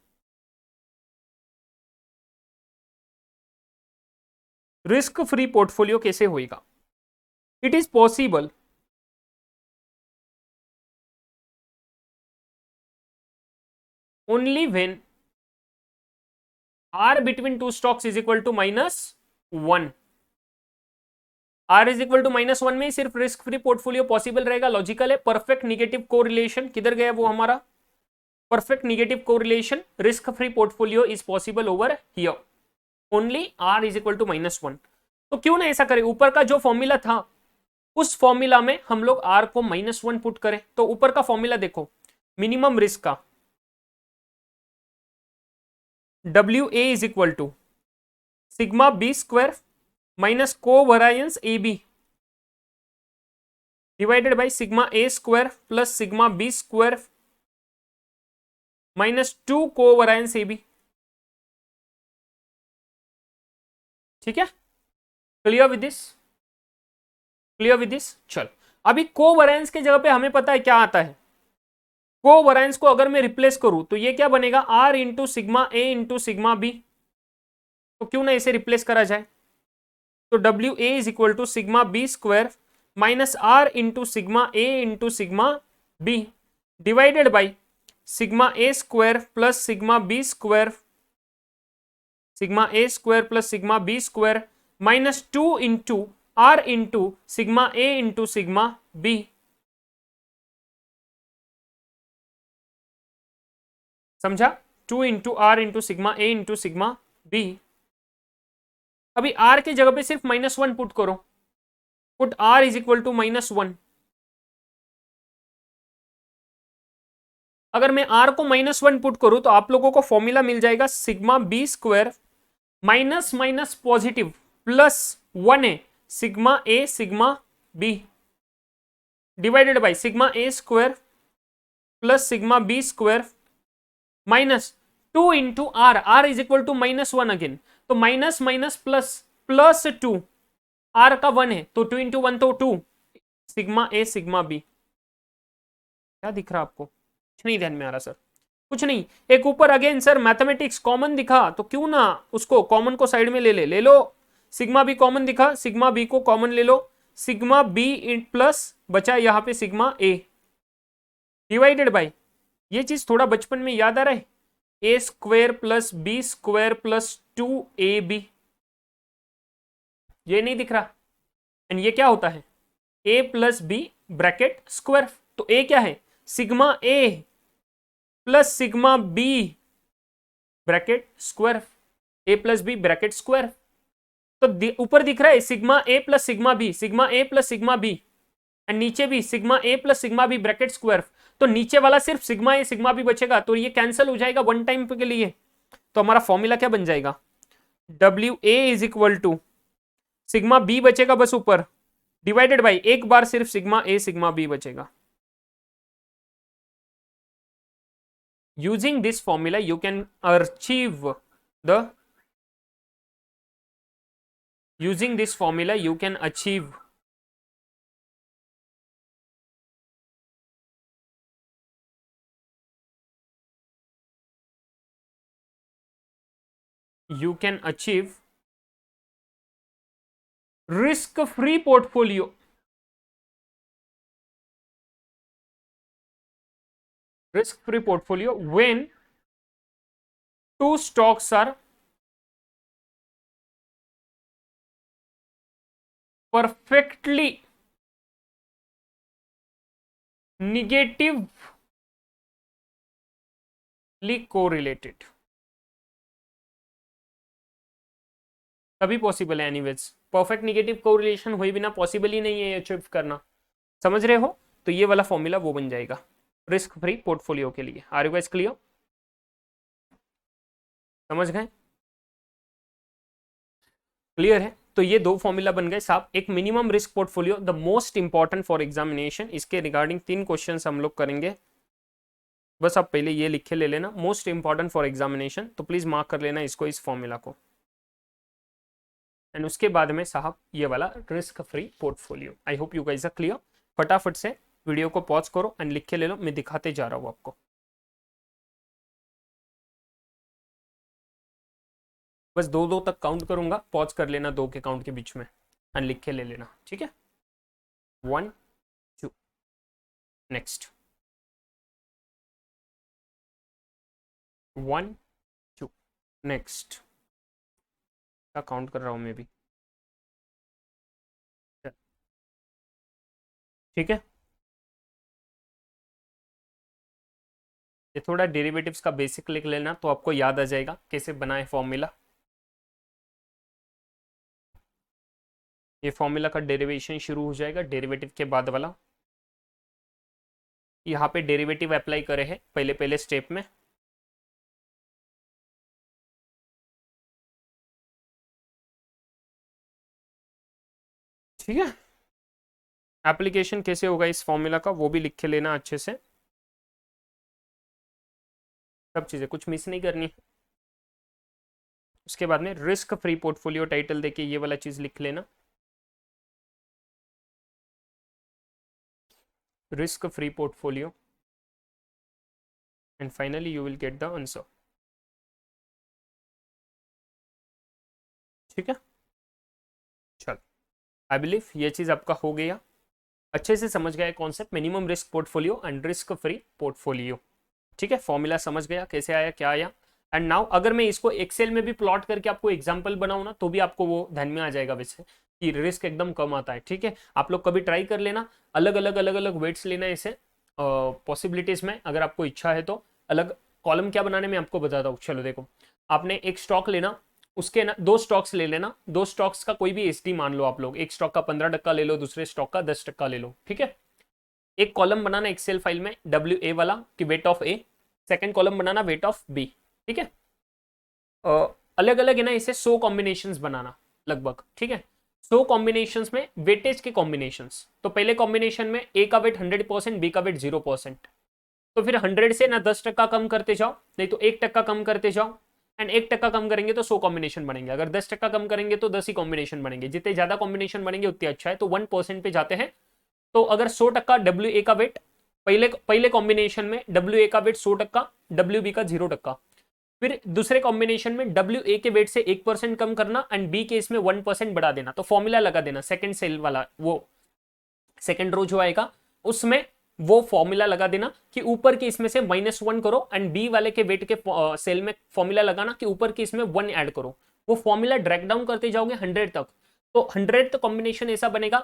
Risk free portfolio कैसे होएगा? It is possible only when R between two stocks is equal to -1। R is equal to -1 में सिर्फ रिस्क फ्री पोर्टफोलियो पॉसिबल रहेगा। Logical है। Perfect negative correlation किधर गया वो हमारा? Perfect negative correlation, risk free portfolio is possible over here only R is equal to -1। तो क्यों ना ऐसा करें, ऊपर का जो फॉर्मूला था उस फॉर्मूला में हम लोग आर को -1 पुट करें। तो ऊपर का फॉर्मूला देखो, मिनिमम रिस्क का WA is equal to sigma B square minus covariance AB divided by sigma A square plus sigma B square minus 2 covariance AB। ठीक है, clear with this? Clear with this? चल, अभी covariance के जगह पे हमें पता है क्या आता है। कोवेरिएंस को अगर मैं रिप्लेस करूं तो ये क्या बनेगा? R into sigma A into sigma B. तो क्यों ना इसे रिप्लेस करा जाए? तो WA is equal to sigma B square minus R into sigma A into sigma B divided by sigma A square plus sigma B square, sigma A square plus sigma B square minus 2 into R into sigma A into sigma B. समझा? 2 into R into sigma A into sigma B. अभी are की जगह पे सिर्फ -1 put करो। Put R is equal to -1। अगर मैं are को -1 पुट करूं तो आप लोगों को फॉर्मूला मिल जाएगा sigma B square minus minus positive plus 1 है sigma A sigma B divided by sigma A square plus sigma B square minus 2 into R, R is equal to -1 again. तो minus minus plus plus 2, R का 1 है तो 2 into 1 तो 2 sigma A sigma B. क्या दिख रहा आपको? कुछ नहीं ध्यान में आ रहा सर, कुछ नहीं। एक ऊपर अगेन सर मैथमेटिक्स कॉमन दिखा तो क्यों ना उसको कॉमन को साइड में ले लो। सिग्मा बी कॉमन दिखा, सिग्मा बी को कॉमन ले लो। सिग्मा बी प्लस बचा यहाँ पे सिग्मा ए डिवाइडेड बाई, ये चीज थोड़ा बचपन में याद आ रहा है, A square plus B square plus 2AB। ये नहीं दिख रहा? एंड ये क्या होता है? A plus B bracket square. तो ए क्या है? Sigma A plus sigma B bracket square, A plus B bracket square. तो ऊपर दिख रहा है sigma A plus sigma B, sigma A plus sigma B, and नीचे भी sigma A plus sigma B bracket square. तो नीचे वाला सिर्फ सिग्मा ए सिग्मा बी बचेगा, तो ये कैंसिल हो जाएगा वन टाइम के लिए। तो हमारा फॉर्मूला क्या बन जाएगा? WA is equal to sigma B बचेगा बस ऊपर डिवाइडेड बाई एक बार सिर्फ सिग्मा ए सिग्मा बी बचेगा। Using this formula you can achieve the, using this formula you can achieve risk free portfolio, risk free portfolio when two stocks are perfectly negatively correlated, तभी possible है anyways, perfect negative correlation हुए बिना possible ही नहीं है achieve करना, समझ रहे हो? तो ये वाला फॉर्मूला वो बन जाएगा रिस्क फ्री पोर्टफोलियो के लिए। Are you guys clear? समझ गए? क्लियर है? तो ये दो फॉर्मूला बन गए साहब। एक minimum risk portfolio, the most important for examination, इसके रिगार्डिंग 3 क्वेश्चंस हम लोग करेंगे। बस आप पहले ये लिखे ले लेना, मोस्ट इंपॉर्टेंट फॉर एग्जामिनेशन, तो प्लीज मार्क कर लेना इसको, इस फॉर्मूला को। एंड उसके बाद में साहब ये वाला risk free portfolio. I hope you guys are clear. फटाफट से वीडियो को पॉज करो एंड लिख के ले लो, मैं दिखाते जा रहा हूँ आपको। बस 2-2 तक काउंट करूंगा, पॉज कर लेना 2 के काउंट के बीच में एंड लिख के ले लेना, ठीक है? 1 2 नेक्स्ट 1 2 नेक्स्ट। क्या काउंट कर रहा हूं मैं भी, ठीक है? ये थोड़ा डेरिवेटिव्स का बेसिक लिख लेना तो आपको याद आ जाएगा कैसे बनाए फॉर्मूला। ये फॉर्मूला का डेरिवेशन शुरू हो जाएगा डेरिवेटिव के बाद वाला। यहाँ पे डेरिवेटिव अप्लाई करे हैं पहले पहले स्टेप में। ठीक है, एप्लीकेशन कैसे होगा इस फॉर्मूला का वो भी लिख के लेना अच्छे से, सब चीजें कुछ मिस नहीं करनी। उसके बाद में रिस्क फ्री पोर्टफोलियो टाइटल देके ये वाला चीज लिख लेना, risk free portfolio, and finally you will get the answer. ठीक है, चल आई बिलीव ये चीज आपका हो गया, अच्छे से समझ गया concept minimum risk portfolio and risk free portfolio. ठीक है, फॉर्मूला समझ गया कैसे आया क्या आया। एंड नाउ अगर मैं इसको एक्सेल में भी प्लॉट करके आपको एग्जांपल बनाऊं ना तो भी आपको वो ध्यान में आ जाएगा वैसे कि रिस्क एकदम कम आता है। ठीक है, आप लोग कभी ट्राई कर लेना, अलग अलग वेट्स लेना इसे पॉसिबिलिटीज में, अगर आपको इच्छा है तो अलग कॉलम क्या बनाने में आपको बताता हूँ। चलो देखो, आपने एक स्टॉक लेना, उसके ना 2 स्टॉक्स ले लेना, 2 स्टॉक्स का कोई भी एसडी मान लो आप लोग, एक स्टॉक का 15% ले लो, दूसरे स्टॉक का 10% ले लो। ठीक है, एक कॉलम बनाना एक्सेल फाइल में WA वाला कि weight of A, second column बनाना वेट ऑफ बी। ठीक है, अलग अलग है ना इसे 100 कॉम्बिनेशंस बनाना लगभग। ठीक है, 100 कॉम्बिनेशंस में वेटेज के कॉम्बिनेशंस, तो पहले कॉम्बिनेशन में ए का वेट 100%, बी का वेट 0%, तो फिर 100 से ना 10% कम करते जाओ, नहीं तो 1% कम करते जाओ, एंड 1% कम करेंगे तो 100 कॉम्बिनेशन बनेंगे, अगर 10% कम करेंगे तो 10 ही कॉम्बिनेशन बनेंगे, जितने ज्यादा कॉम्बिनेशन बनेंगे उतने अच्छा है। तो 1% पे जाते हैं, तो अगर 100% WA का वेट पहले कॉम्बिनेशन में WA का वेट 100%, WB का 0%, फिर दूसरे कॉम्बिनेशन में WA के वेट से 1% कम करना एंड B के इसमें 1% बढ़ा देना, तो फॉर्मूला लगा देना सेकंड सेल वाला, वो सेकंड रो जो आएगा उसमें वो फॉर्मूला लगा देना कि ऊपर के इसमें से -1 करो, एंड बी वाले के वेट के सेल में फॉर्मूला लगाना कि ऊपर के इसमें 1 ऐड करो। वो फॉर्मूला ड्रैग डाउन करते जाओगे 100 तक, तो 100 कॉम्बिनेशन ऐसा बनेगा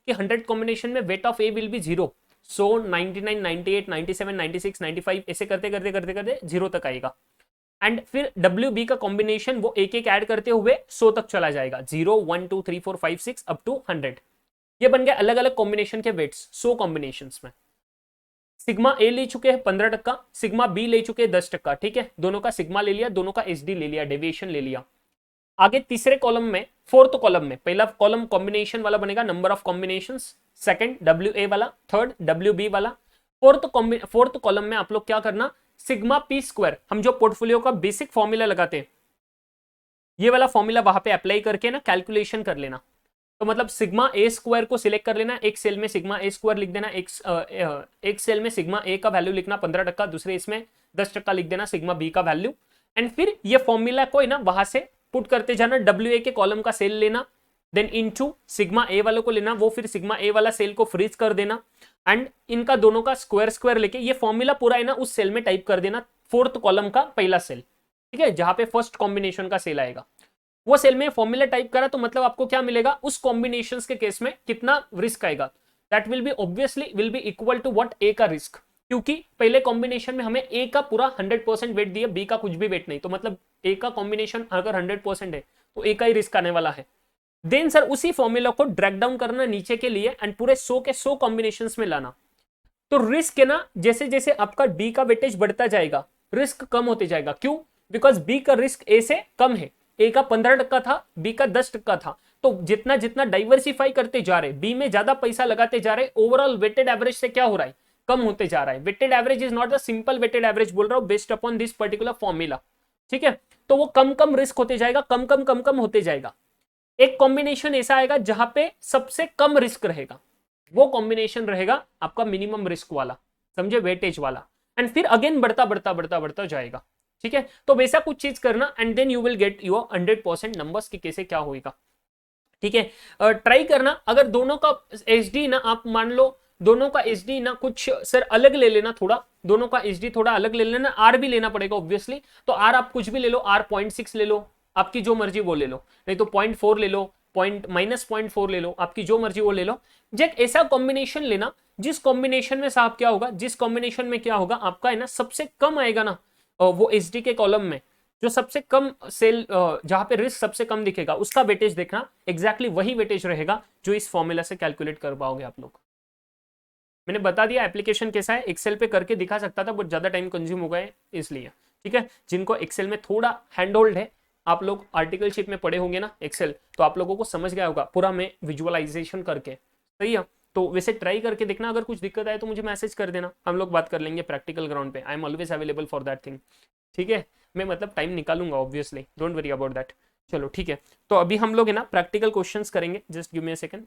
कि 100 कॉम्बिनेशन में wait of A will be 0, सो 99, 98, 97, 96, 95 ऐसे करते करते करते करते 0 तक आएगा। एंड फिर WB का कॉम्बिनेशन वो एक एक ऐड करते हुए 100 तक चला जाएगा, 0 1 2 3 4 5 6 अप टू 100। ये बन गए अलग अलग कॉम्बिनेशन के वेट्स 100 कॉम्बिनेशंस में। सिग्मा ए ले चुके हैं 15%, सिग्मा बी ले चुके हैं 10%। ठीक है, दोनों का सिग्मा ले लिया, दोनों का SD ले लिया, डेविएशन ले लिया। आगे तीसरे कॉलम में, फोर्थ कॉलम में, पहला कॉलम कॉम्बिनेशन वाला बनेगा number of combinations, second WA वाला, थर्ड WB वाला। फोर्थ कॉलम में आप लोग क्या करना, सिग्मा पी स्क्वायर, हम जो पोर्टफोलियो का बेसिक फॉर्मूला लगाते हैं ये वाला फॉर्मूला वहां पे अप्लाई करके ना कैलकुलेशन कर लेना। तो मतलब सिग्मा ए स्क्वायर को सिलेक्ट कर लेना, एक सेल में सिग्मा ए स्क्वायर लिख देना, एक सेल में सिग्मा ए का वैल्यू लिखना 15%, दूसरे इसमें 10% लिख देना सिग्मा बी का वैल्यू, एंड फिर ये फॉर्मूला को ना वहां से पुट करते जाना, WA के कॉलम का सेल लेना, देन इनटू सिग्मा ए वालों को लेना, वो फिर सिग्मा ए वाला सेल को फ्रीज कर देना, एंड इनका दोनों का स्क्वायर लेके ये फॉर्मूला पूरा है ना उस सेल में टाइप कर देना, फोर्थ कॉलम का पहला सेल। ठीक है, जहां पे फर्स्ट कॉम्बिनेशन का सेल आएगा वो सेल में फॉर्मूला टाइप करा, तो मतलब आपको क्या मिलेगा, उस कॉम्बिनेशन के केस में कितना रिस्क आएगा, that will be obviously will be equal to what a का रिस्क, क्योंकि पहले कॉम्बिनेशन में हमें ए का पूरा 100% वेट दिया, बी का कुछ भी वेट नहीं, तो मतलब ए का कॉम्बिनेशन अगर 100% है तो ए का ही रिस्क आने वाला है। देन सर उसी फॉर्मूला को ड्रैग डाउन करना नीचे के लिए एंड पूरे 100 के 100 कॉम्बिनेशन में लाना। तो रिस्क है ना, जैसे जैसे आपका बी का वेटेज बढ़ता जाएगा रिस्क कम होते जाएगा। क्यों? बिकॉज बी का रिस्क ए से कम है। ए का 15% था, बी का 10% था। तो जितना जितना डाइवर्सिफाई करते जा रहे, बी में ज्यादा पैसा लगाते जा रहे, ओवरऑल वेटेड एवरेज से क्या हो रहा है, कम होते जा रहा है। Weighted average is not the simple weighted average बोल रहा हूं, based upon this particular formula. ठीक है, तो वो कम कम रिस्क होते जाएगा, कम कम कम कम होते जाएगा। एक कॉम्बिनेशन ऐसा आएगा जहां पे सबसे कम रिस्क रहेगा, वो कॉम्बिनेशन रहेगा आपका मिनिमम रिस्क वाला, समझे, वेटेज वाला। एंड फिर अगेन बढ़ता बढ़ता बढ़ता बढ़ता जाएगा। ठीक है, तो वैसा कुछ चीज करना and then you will get your 100% numbers की कैसे क्या होगा। ठीक है, ट्राई करना। अगर दोनों का एचडी ना, आप मान लो दोनों का एचडी ना कुछ सर अलग ले लेना, थोड़ा दोनों का एचडी थोड़ा अलग ले लेना, आर भी लेना पड़ेगा ऑब्वियसली। तो आर आप कुछ भी ले लो, आर 0.6 ले लो, आपकी जो मर्जी वो ले लो, नहीं तो 0.4 ले लो, -0.4 ले लो, आपकी जो मर्जी वो ले लो। एक ऐसा कॉम्बिनेशन लेना जिस कॉम्बिनेशन में साहब क्या होगा, जिस कॉम्बिनेशन में क्या होगा आपका है ना सबसे कम आएगा ना वो एचडी के कॉलम में, जो सबसे कम सेल जहां पे रिस्क सबसे कम दिखेगा उसका वेटेज देखना, एग्जैक्टली वही वेटेज रहेगा जो इस फॉर्मूला से कैलकुलेट कर पाओगे आप लोग। मैंने बता दिया एप्लीकेशन कैसा है, एक्सेल पे करके दिखा सकता था बट ज्यादा टाइम कंज्यूम हो गए इसलिए। ठीक है, जिनको एक्सेल में थोड़ा हैंड होल्ड है, आप लोग आर्टिकल शीट में पढ़े होंगे ना एक्सेल, तो आप लोगों को समझ गया होगा पूरा मैं विजुअलाइजेशन करके। सही है, तो वैसे ट्राई करके देखना, अगर कुछ दिक्कत आए तो मुझे मैसेज कर देना, हम लोग बात कर लेंगे प्रैक्टिकल ग्राउंड पे। I am always available for that thing. ठीक है, मैं मतलब टाइम निकालूंगा obviously, don't worry about that. चलो ठीक है, तो अभी हम लोग है ना प्रैक्टिकल क्वेश्चंस करेंगे, just give me a second.